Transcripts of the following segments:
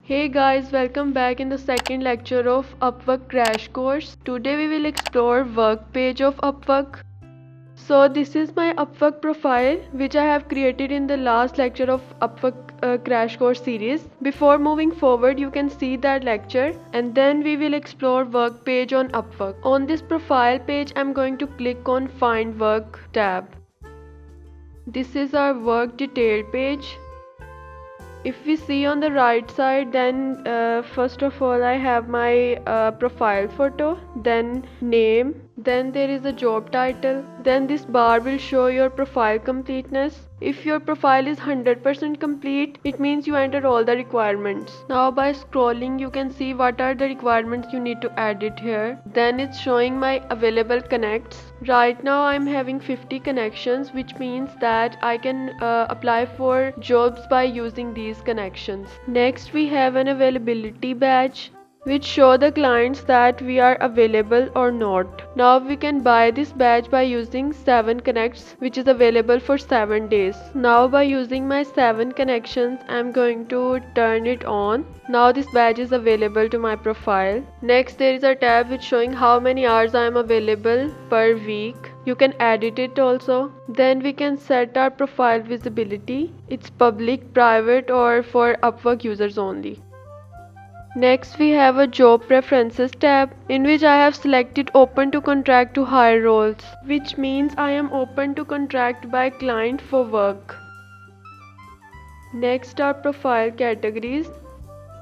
Hey guys, welcome back in the second lecture of Upwork crash course. Today we will explore work page of Upwork. So this is my Upwork profile which I have created in the last lecture of Upwork crash course series. Before moving forward, you can see that lecture and then we will explore work page on Upwork. On this profile page, I'm going to click on Find Work tab. This is our work detail page. If we see on the right side, then first of all I have my profile photo, then name, then there is a job title, then this bar will show your profile completeness. If your profile is 100% complete, it means you entered all the requirements. Now by scrolling you can see what are the requirements you need to add it here. Then it's showing my available connects. Right now I'm having 50 connections, which means that I can apply for jobs by using these connections. Next we have an availability badge which show the clients that we are available or not. Now we can buy this badge by using 7 connects, which is available for 7 days. Now by using my 7 connections, I'm going to turn it on. Now this badge is available to my profile. Next there is a tab which showing how many hours I am available per week. You can edit it also. Then we can set our profile visibility. It's public, private or for Upwork users only. Next we have a job preferences tab in which I have selected open to contract to hire roles, which means I am open to contract by client for work. Next are profile categories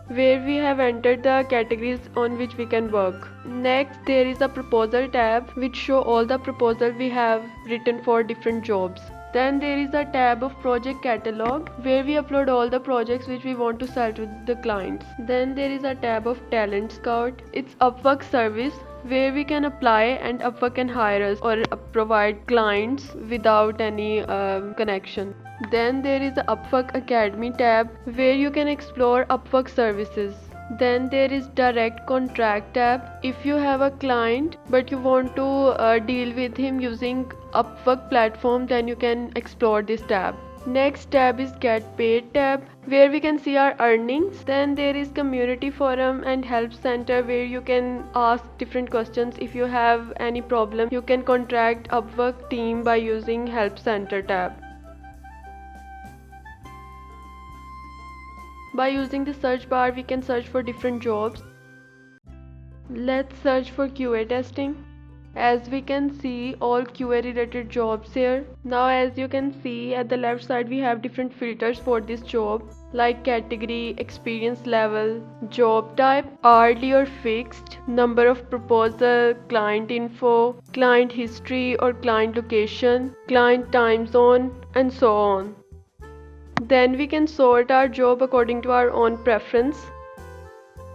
where we have entered the categories on which we can work. Next there is a proposal tab which show all the proposal we have written for different jobs. Then there is a tab of project catalog where we upload all the projects which we want to sell to the clients. Then there is a tab of talent scout. It's Upwork service where we can apply and Upwork can hire us or provide clients without any connection. Then there is the Upwork Academy tab where you can explore Upwork services. Then there is direct contract tab. If you have a client but you want to deal with him using Upwork platform, then you can explore this tab. Next tab is get paid tab where we can see our earnings. Then there is community forum and help center where you can ask different questions. If you have any problem, you can contact Upwork team by using help center tab. By using the search bar, we can search for different jobs. Let's search for QA testing. As we can see all QA related jobs here. Now as you can see at the left side we have different filters for this job like category, experience level, job type, hourly or fixed, number of proposal, client info, client history or client location, client time zone and so on. Then we can sort our job according to our own preference.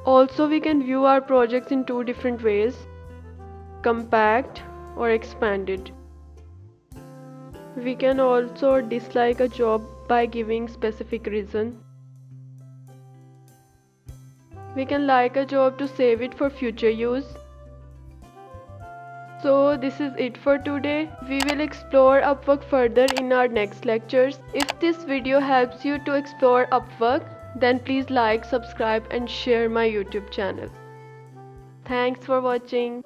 Also we can view our projects in 2 different ways, compact or expanded. We can also dislike a job by giving specific reason. We can like a job to save it for future use. So this is it for today. We will explore Upwork further in our next lectures. If this video helps you to explore Upwork, then please like, subscribe and share my YouTube channel. Thanks for watching.